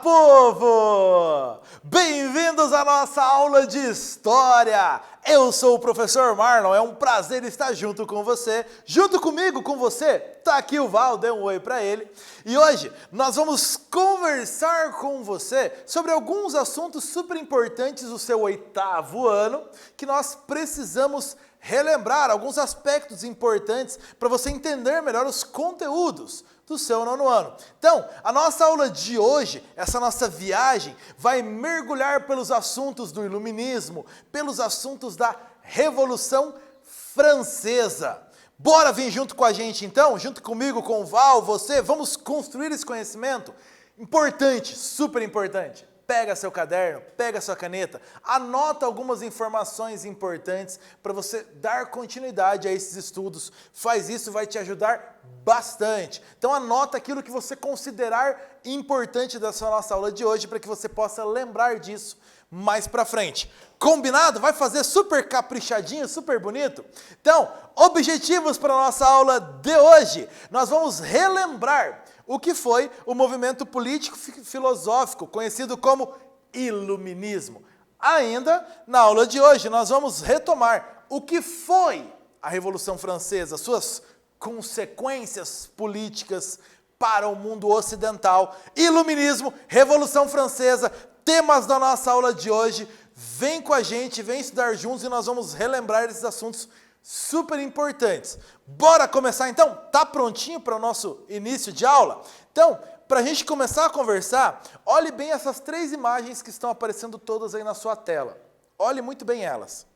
povo! Bem-vindos à nossa aula de História! Eu sou o professor Marlon, é um prazer estar junto com você. Junto comigo, com você, tá aqui o Val, dê um oi para ele. E hoje nós vamos conversar com você sobre alguns assuntos super importantes do seu 8º ano, que nós precisamos relembrar, alguns aspectos importantes para você entender melhor os conteúdos do seu 9º ano. Então, a nossa aula de hoje, essa nossa viagem, vai mergulhar pelos assuntos do Iluminismo, pelos assuntos da Revolução Francesa. Bora vir junto com a gente então, junto comigo, com o Val, você, vamos construir esse conhecimento? Importante, super importante. Pega seu caderno, pega sua caneta, anota algumas informações importantes para você dar continuidade a esses estudos. Faz isso, vai te ajudar bastante. Então anota aquilo que você considerar importante dessa nossa aula de hoje para que você possa lembrar disso mais para frente. Combinado? Vai fazer super caprichadinho, super bonito? Então, objetivos para a nossa aula de hoje. Nós vamos relembrar o que foi o movimento político-filosófico, conhecido como Iluminismo. Ainda, na aula de hoje, nós vamos retomar o que foi a Revolução Francesa, suas consequências políticas para o mundo ocidental. Iluminismo, Revolução Francesa, temas da nossa aula de hoje. Vem com a gente, vem estudar juntos e nós vamos relembrar esses assuntos super importantes. Bora começar então? Tá prontinho para o nosso início de aula? Então, para a gente começar a conversar, olhe bem essas 3 imagens que estão aparecendo todas aí na sua tela. Olhe muito bem elas.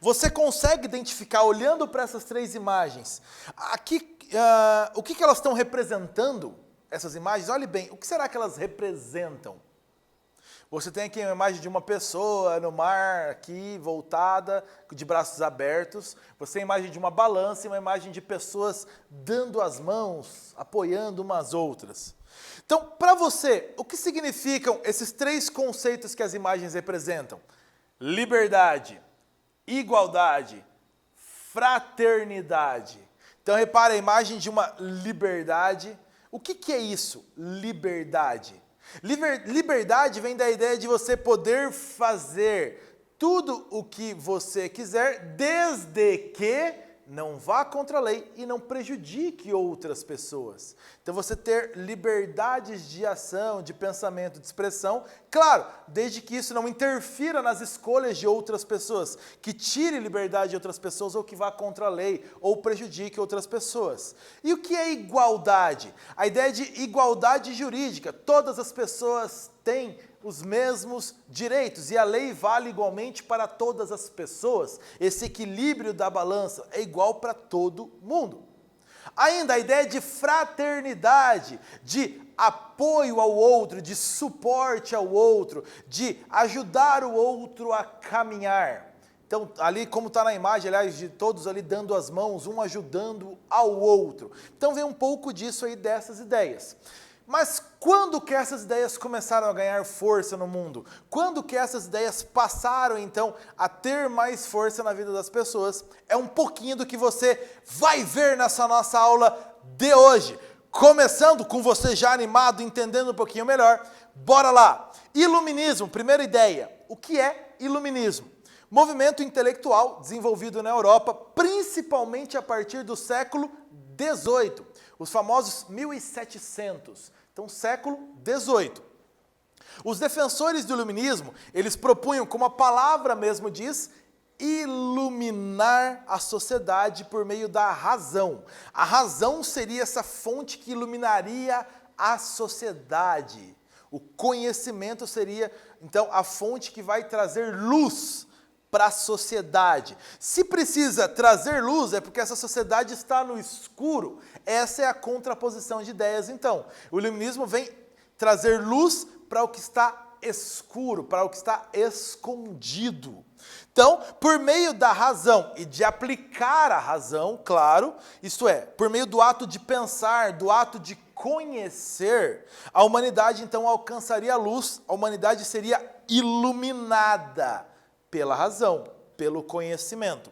Você consegue identificar, olhando para essas 3 imagens, aqui, o que elas estão representando, essas imagens? Olhe bem, o que será que elas representam? Você tem aqui uma imagem de uma pessoa no mar, aqui, voltada, de braços abertos. Você tem a imagem de uma balança e uma imagem de pessoas dando as mãos, apoiando umas outras. Então, para você, o que significam esses 3 conceitos que as imagens representam? Liberdade, igualdade, fraternidade. Então, repare a imagem de uma liberdade. O que é isso? Liberdade. Liberdade vem da ideia de você poder fazer tudo o que você quiser, desde que não vá contra a lei e não prejudique outras pessoas. Então você ter liberdades de ação, de pensamento, de expressão, claro, desde que isso não interfira nas escolhas de outras pessoas, que tire liberdade de outras pessoas ou que vá contra a lei ou prejudique outras pessoas. E o que é igualdade? A ideia de igualdade jurídica. Todas as pessoas têm os mesmos direitos e a lei vale igualmente para todas as pessoas. Esse equilíbrio da balança é igual para todo mundo. Ainda a ideia de fraternidade, de apoio ao outro, de suporte ao outro, de ajudar o outro a caminhar. Então, ali como está na imagem, aliás, de todos ali dando as mãos, um ajudando ao outro. Então vem um pouco disso aí, dessas ideias. Mas quando que essas ideias começaram a ganhar força no mundo? Quando que essas ideias passaram, então, a ter mais força na vida das pessoas? É um pouquinho do que você vai ver nessa nossa aula de hoje. Começando com você já animado, entendendo um pouquinho melhor, bora lá! Iluminismo, primeira ideia. O que é iluminismo? Movimento intelectual desenvolvido na Europa, principalmente a partir do século XVIII. Os famosos 1700, então século XVIII. Os defensores do iluminismo, eles propunham, como a palavra mesmo diz, iluminar a sociedade por meio da razão. A razão seria essa fonte que iluminaria a sociedade. O conhecimento seria, então, a fonte que vai trazer luz para a sociedade. Se precisa trazer luz, é porque essa sociedade está no escuro. Essa é a contraposição de ideias, então. O iluminismo vem trazer luz para o que está escuro, para o que está escondido. Então, por meio da razão e de aplicar a razão, claro, isto é, por meio do ato de pensar, do ato de conhecer, a humanidade então alcançaria a luz, a humanidade seria iluminada pela razão, pelo conhecimento.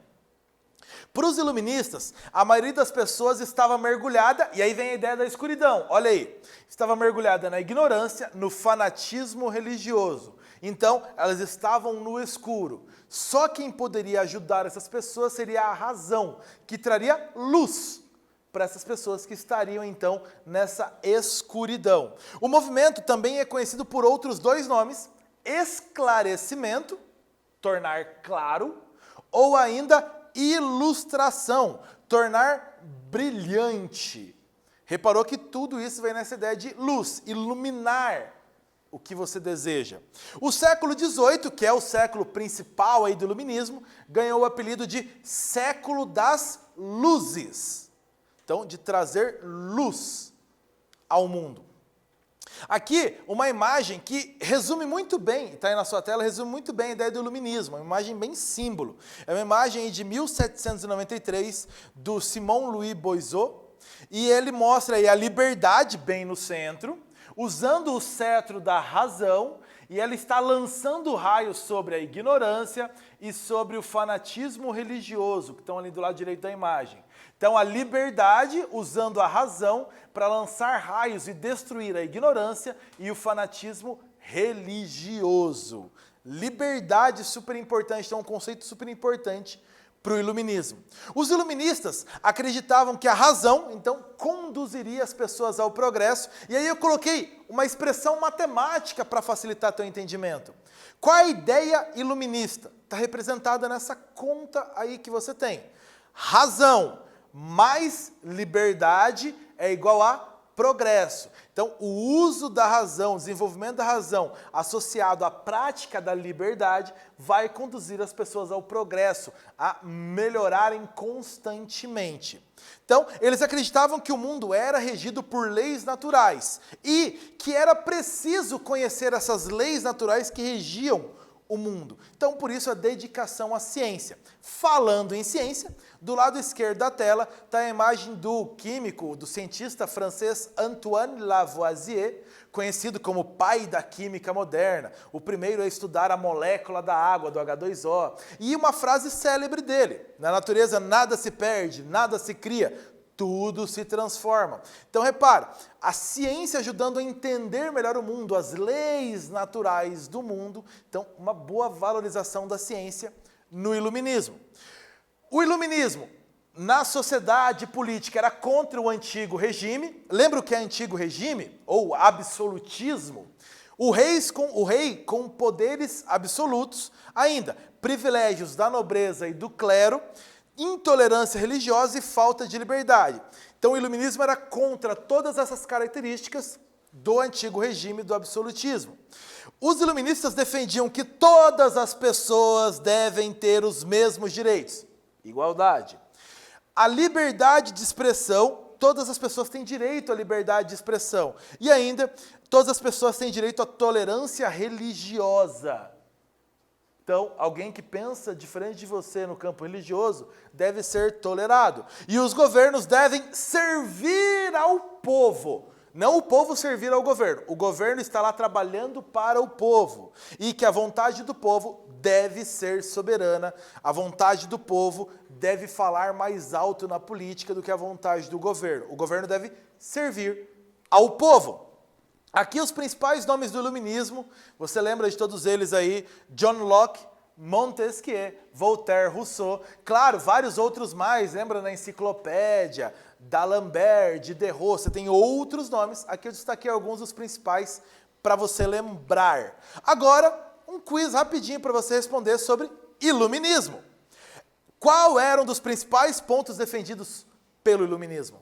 Para os iluministas, a maioria das pessoas estava mergulhada, e aí vem a ideia da escuridão, olha aí, estava mergulhada na ignorância, no fanatismo religioso. Então, elas estavam no escuro. Só quem poderia ajudar essas pessoas seria a razão, que traria luz para essas pessoas que estariam, então, nessa escuridão. O movimento também é conhecido por outros dois nomes: esclarecimento, tornar claro, ou ainda ilustração, tornar brilhante. Reparou que tudo isso vem nessa ideia de luz, iluminar o que você deseja. O século XVIII, que é o século principal aí do iluminismo, ganhou o apelido de século das luzes. Então, de trazer luz ao mundo. Aqui, uma imagem que resume muito bem, está aí na sua tela, resume muito bem a ideia do iluminismo, uma imagem bem símbolo. É uma imagem de 1793, do Simon Louis Boisot, e ele mostra aí a liberdade bem no centro, usando o cetro da razão, e ela está lançando raios sobre a ignorância e sobre o fanatismo religioso, que estão ali do lado direito da imagem. Então, a liberdade usando a razão para lançar raios e destruir a ignorância e o fanatismo religioso. Liberdade super importante, então um conceito super importante para o iluminismo. Os iluministas acreditavam que a razão, então, conduziria as pessoas ao progresso, e aí eu coloquei uma expressão matemática para facilitar teu entendimento. Qual a ideia iluminista? Está representada nessa conta aí que você tem. Razão mais liberdade é igual a progresso. Então, o uso da razão, o desenvolvimento da razão, associado à prática da liberdade, vai conduzir as pessoas ao progresso, a melhorarem constantemente. Então, eles acreditavam que o mundo era regido por leis naturais e que era preciso conhecer essas leis naturais que regiam o mundo. Então, por isso, a dedicação à ciência. Falando em ciência, do lado esquerdo da tela está a imagem do químico, do cientista francês Antoine Lavoisier, conhecido como pai da química moderna, o primeiro a estudar a molécula da água, do H2O. E uma frase célebre dele: na natureza nada se perde, nada se cria, tudo se transforma. Então, repara, a ciência ajudando a entender melhor o mundo, as leis naturais do mundo. Então, uma boa valorização da ciência no iluminismo. O iluminismo, na sociedade política, era contra o antigo regime. Lembra o que é antigo regime? Ou absolutismo? O rei com poderes absolutos, ainda privilégios da nobreza e do clero, intolerância religiosa e falta de liberdade. Então, o iluminismo era contra todas essas características do antigo regime do absolutismo. Os iluministas defendiam que todas as pessoas devem ter os mesmos direitos. Igualdade. A liberdade de expressão, todas as pessoas têm direito à liberdade de expressão. E ainda, todas as pessoas têm direito à tolerância religiosa. Então, alguém que pensa diferente de você no campo religioso deve ser tolerado. E os governos devem servir ao povo. Não o povo servir ao governo. O governo está lá trabalhando para o povo. E que a vontade do povo deve ser soberana. A vontade do povo deve falar mais alto na política do que a vontade do governo. O governo deve servir ao povo. Aqui os principais nomes do iluminismo, você lembra de todos eles aí: John Locke, Montesquieu, Voltaire, Rousseau, claro, vários outros mais, lembra na enciclopédia, d'Alembert, Diderot, você tem outros nomes, aqui eu destaquei alguns dos principais para você lembrar. Agora, um quiz rapidinho para você responder sobre iluminismo. Qual era um dos principais pontos defendidos pelo iluminismo?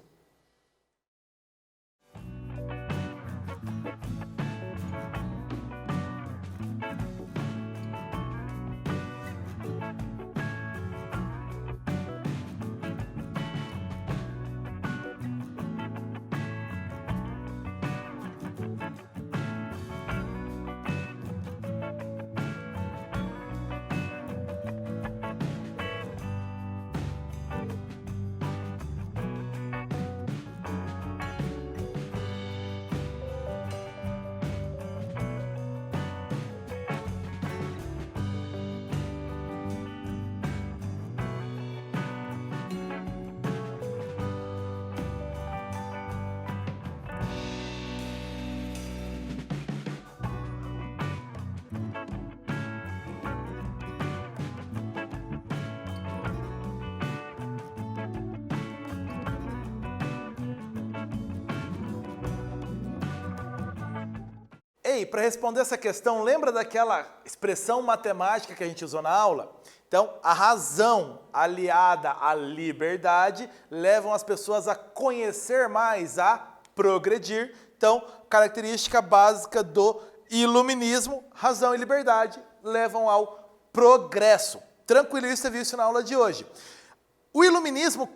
Ei, para responder essa questão, lembra daquela expressão matemática que a gente usou na aula? Então, a razão aliada à liberdade levam as pessoas a conhecer mais, a progredir. Então, característica básica do iluminismo, razão e liberdade levam ao progresso. Tranquilo, você viu isso na aula de hoje. O iluminismo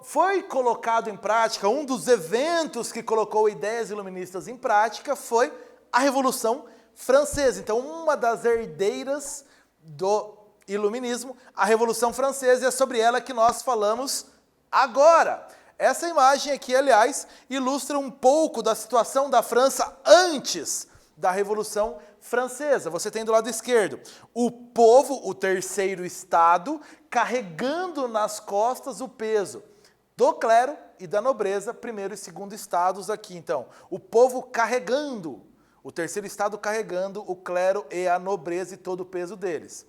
foi colocado em prática, um dos eventos que colocou ideias iluministas em prática foi a Revolução Francesa. Então, uma das herdeiras do iluminismo, a Revolução Francesa, e é sobre ela que nós falamos agora. Essa imagem aqui, aliás, ilustra um pouco da situação da França antes da Revolução Francesa. Você tem do lado esquerdo o povo, o terceiro estado, carregando nas costas o peso do clero e da nobreza, primeiro e segundo estados aqui. Então, o povo carregando, o terceiro estado carregando o clero e a nobreza e todo o peso deles.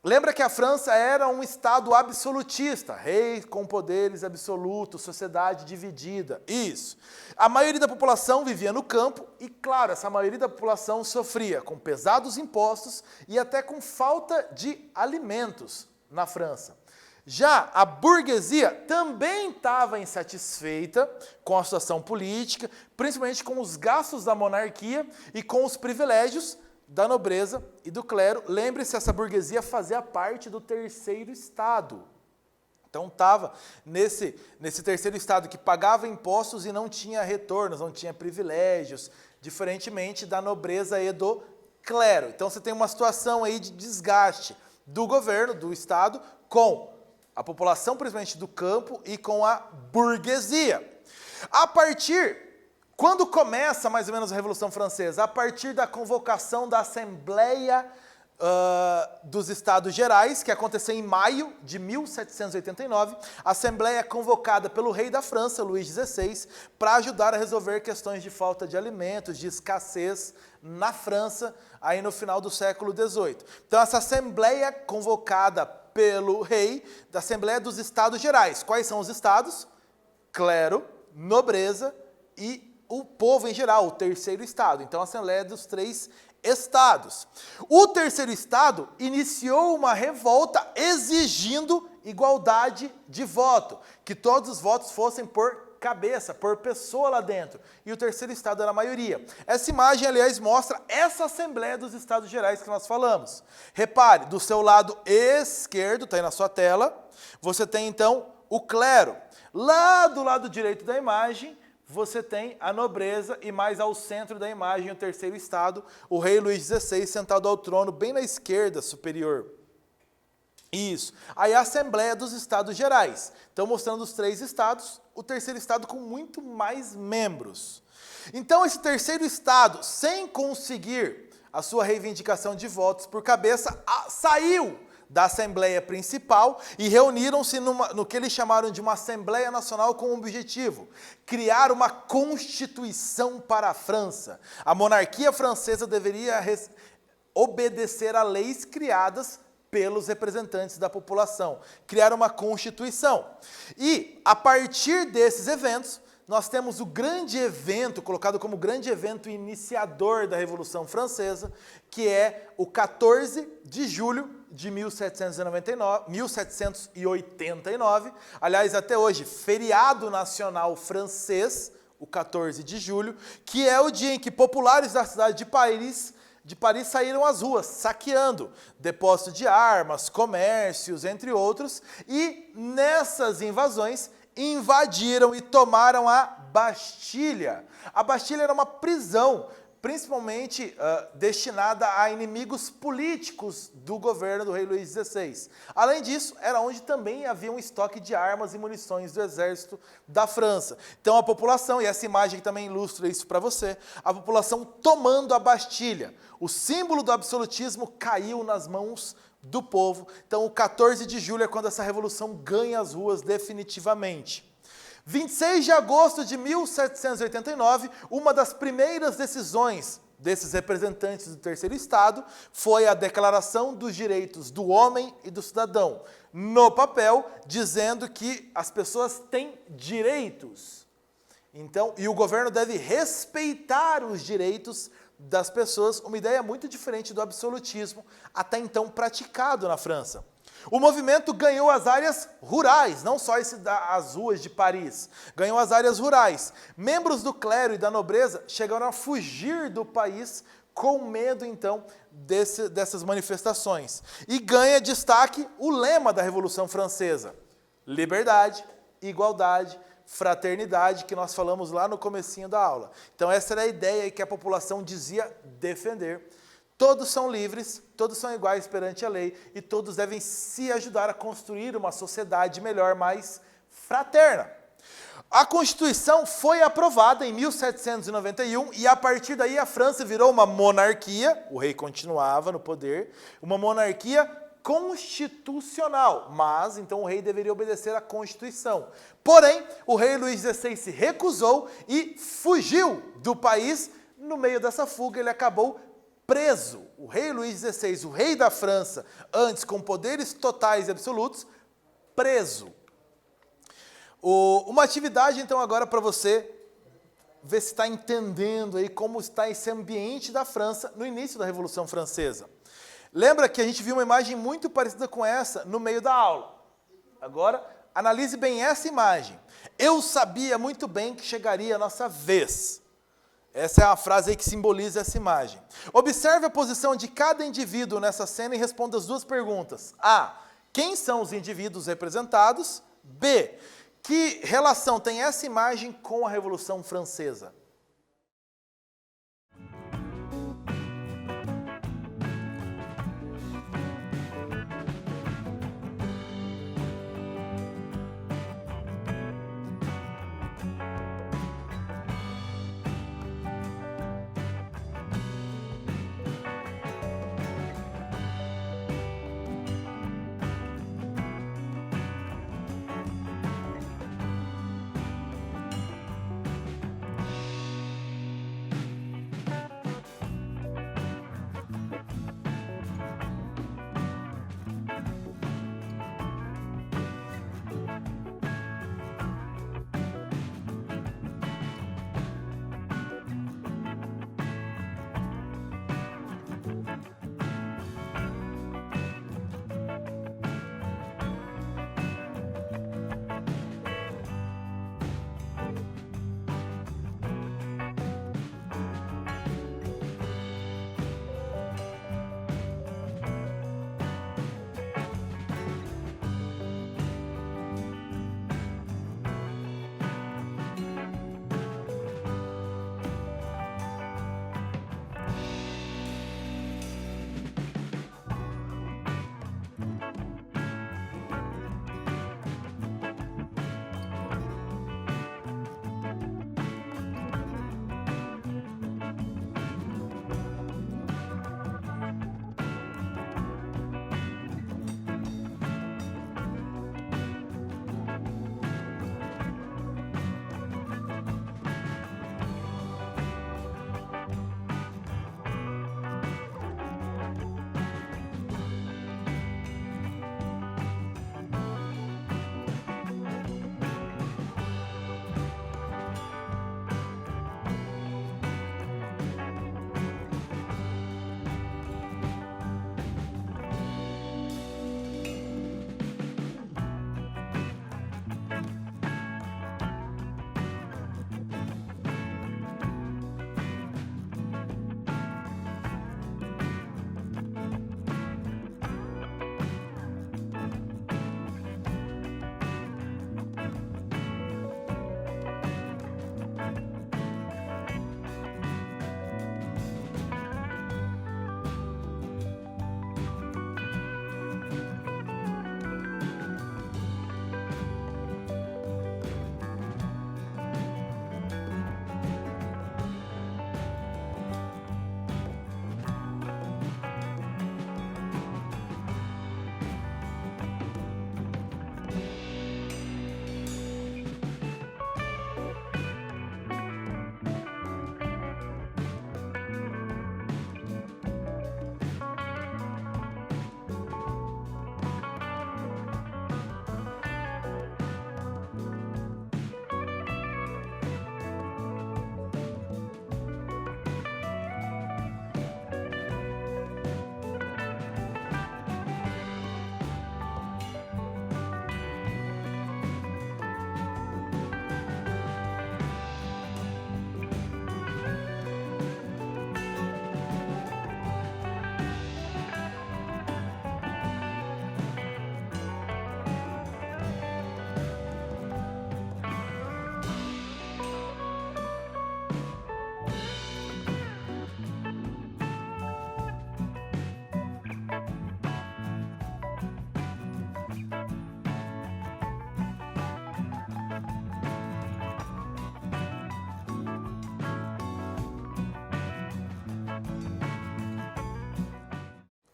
Lembra que a França era um estado absolutista, rei com poderes absolutos, sociedade dividida, isso. A maioria da população vivia no campo e, claro, essa maioria da população sofria com pesados impostos e até com falta de alimentos na França. Já a burguesia também estava insatisfeita com a situação política, principalmente com os gastos da monarquia e com os privilégios da nobreza e do clero. Lembre-se, essa burguesia fazia parte do terceiro estado. Então estava nesse terceiro estado que pagava impostos e não tinha retornos, não tinha privilégios, diferentemente da nobreza e do clero. Então você tem uma situação aí de desgaste do governo, do estado, com a população, principalmente do campo, e com a burguesia. Quando começa mais ou menos a Revolução Francesa? A partir da convocação da Assembleia dos Estados Gerais, que aconteceu em maio de 1789, a Assembleia convocada pelo rei da França, Luís XVI, para ajudar a resolver questões de falta de alimentos, de escassez na França, aí no final do século XVIII. Então essa Assembleia convocada pelo rei, da Assembleia dos Estados Gerais. Quais são os estados? Clero, nobreza e o povo em geral, o terceiro estado. Então, a Assembleia dos três estados. O terceiro estado iniciou uma revolta exigindo igualdade de voto, que todos os votos fossem por cabeça, por pessoa lá dentro. E o terceiro estado era a maioria. Essa imagem, aliás, mostra essa Assembleia dos Estados Gerais que nós falamos. Repare, do seu lado esquerdo, está aí na sua tela, você tem então o clero. Lá do lado direito da imagem, você tem a nobreza e mais ao centro da imagem o terceiro estado, o rei Luís XVI sentado ao trono bem na esquerda superior. Isso. Aí a Assembleia dos Estados Gerais. Então mostrando os três estados, o terceiro estado com muito mais membros. Então esse terceiro estado, sem conseguir a sua reivindicação de votos por cabeça, saiu da Assembleia Principal e reuniram-se no que eles chamaram de uma Assembleia Nacional com o objetivo: criar uma Constituição para a França. A monarquia francesa deveria obedecer a leis criadas pelos representantes da população. Criar uma Constituição. E, a partir desses eventos, nós temos o grande evento, colocado como grande evento iniciador da Revolução Francesa, que é o 14 de julho de 1789, aliás, até hoje, feriado nacional francês, o 14 de julho, que é o dia em que populares da cidade de Paris saíram às ruas, saqueando depósitos de armas, comércios, entre outros, e nessas invasões invadiram e tomaram a Bastilha. A Bastilha era uma prisão, principalmente destinada a inimigos políticos do governo do rei Luís XVI. Além disso, era onde também havia um estoque de armas e munições do exército da França. Então a população, e essa imagem também ilustra isso para você, a população tomando a Bastilha. O símbolo do absolutismo caiu nas mãos do povo. Então o 14 de julho é quando essa revolução ganha as ruas definitivamente. 26 de agosto de 1789, uma das primeiras decisões desses representantes do terceiro estado foi a Declaração dos Direitos do Homem e do Cidadão, no papel, dizendo que as pessoas têm direitos. Então, e o governo deve respeitar os direitos das pessoas uma ideia muito diferente do absolutismo até então praticado na França. O movimento ganhou as áreas rurais, não só as ruas de Paris, ganhou as áreas rurais. Membros do clero e da nobreza chegaram a fugir do país com medo, então, dessas manifestações. E ganha destaque o lema da Revolução Francesa: liberdade, igualdade, fraternidade, que nós falamos lá no comecinho da aula. Então essa era a ideia que a população dizia defender. Todos são livres, todos são iguais perante a lei e todos devem se ajudar a construir uma sociedade melhor, mais fraterna. A Constituição foi aprovada em 1791 e a partir daí a França virou uma monarquia, o rei continuava no poder, uma monarquia constitucional, mas então o rei deveria obedecer à Constituição. Porém, o rei Luís XVI se recusou e fugiu do país. No meio dessa fuga, ele acabou preso. O rei Luís XVI, o rei da França, antes com poderes totais e absolutos, preso. Uma atividade, então, agora para você ver se está entendendo aí como está esse ambiente da França no início da Revolução Francesa. Lembra que a gente viu uma imagem muito parecida com essa no meio da aula. Agora, analise bem essa imagem. Eu sabia muito bem que chegaria a nossa vez. Essa é a frase aí que simboliza essa imagem. Observe a posição de cada indivíduo nessa cena e responda as duas perguntas. A. Quem são os indivíduos representados? B. Que relação tem essa imagem com a Revolução Francesa?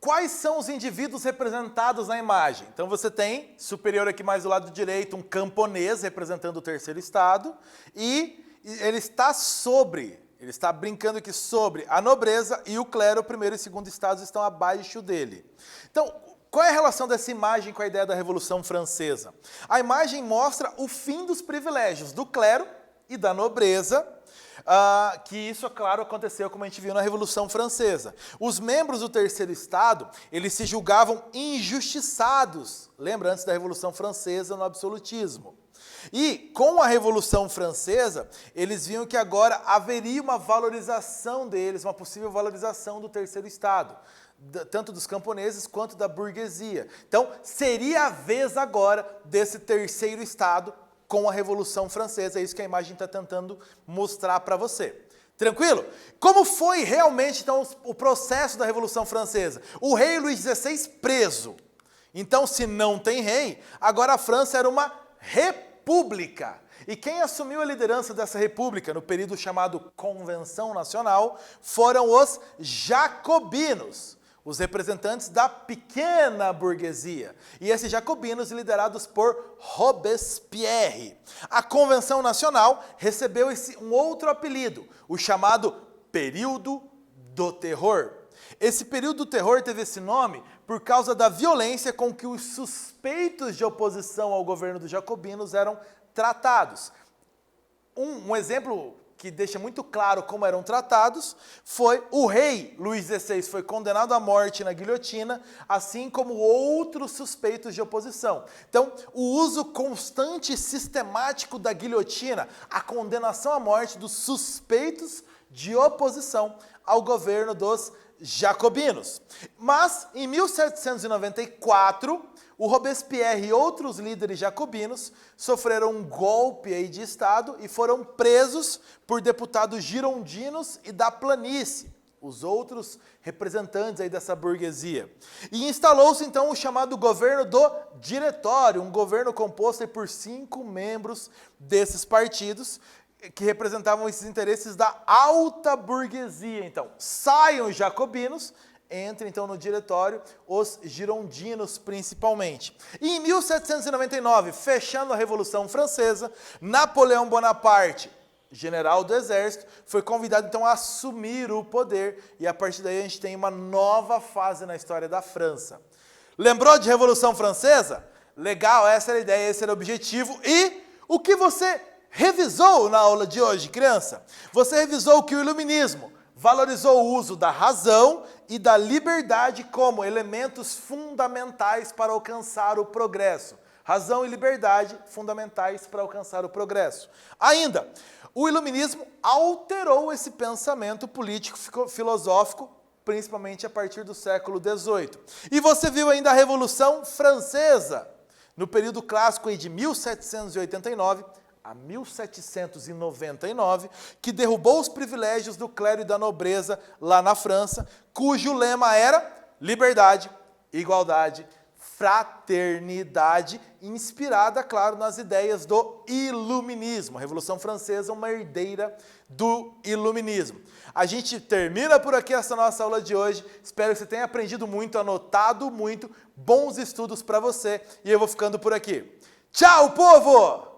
Quais são os indivíduos representados na imagem? Então você tem, superior aqui mais do lado direito, um camponês representando o terceiro estado, e ele está brincando aqui sobre a nobreza, e o clero, o primeiro e segundo estados, estão abaixo dele. Então, qual é a relação dessa imagem com a ideia da Revolução Francesa? A imagem mostra o fim dos privilégios do clero e da nobreza, que isso, é claro, aconteceu como a gente viu na Revolução Francesa. Os membros do terceiro estado, eles se julgavam injustiçados, lembra, antes da Revolução Francesa, no absolutismo. E com a Revolução Francesa, eles viam que agora haveria uma valorização deles, uma possível valorização do terceiro estado, tanto dos camponeses quanto da burguesia. Então, seria a vez agora desse terceiro estado com a Revolução Francesa, é isso que a imagem está tentando mostrar para você. Tranquilo? Como foi realmente, então, o processo da Revolução Francesa? O rei Luís XVI preso. Então, se não tem rei, agora a França era uma república. E quem assumiu a liderança dessa república no período chamado Convenção Nacional foram os jacobinos, os representantes da pequena burguesia, e esses jacobinos liderados por Robespierre. A Convenção Nacional recebeu um outro apelido, o chamado Período do Terror. Esse período do terror teve esse nome por causa da violência com que os suspeitos de oposição ao governo dos jacobinos eram tratados. Um exemplo que deixa muito claro como eram tratados, foi o rei Luís XVI foi condenado à morte na guilhotina, assim como outros suspeitos de oposição. Então, o uso constante e sistemático da guilhotina, a condenação à morte dos suspeitos de oposição ao governo dos jacobinos. Mas, em 1794, o Robespierre e outros líderes jacobinos sofreram um golpe aí de Estado e foram presos por deputados girondinos e da planície, os outros representantes aí dessa burguesia. E instalou-se então o chamado governo do Diretório, um governo composto aí por 5 membros desses partidos, que representavam esses interesses da alta burguesia. Então, saiam os jacobinos, entra então no diretório os girondinos principalmente. E em 1799, fechando a Revolução Francesa, Napoleão Bonaparte, general do exército, foi convidado então a assumir o poder, e a partir daí a gente tem uma nova fase na história da França. Lembrou de Revolução Francesa? Legal, essa era a ideia, esse era o objetivo. E o que você revisou na aula de hoje, criança? Você revisou que o iluminismo valorizou o uso da razão e da liberdade como elementos fundamentais para alcançar o progresso. Razão e liberdade fundamentais para alcançar o progresso. Ainda, o iluminismo alterou esse pensamento político-filosófico, principalmente a partir do século XVIII. E você viu ainda a Revolução Francesa, no período clássico aí de 1789 a 1799, que derrubou os privilégios do clero e da nobreza lá na França, cujo lema era liberdade, igualdade, fraternidade, inspirada, claro, nas ideias do iluminismo. A Revolução Francesa, uma herdeira do iluminismo. A gente termina por aqui essa nossa aula de hoje. Espero que você tenha aprendido muito, anotado muito. Bons estudos para você. E eu vou ficando por aqui. Tchau, povo!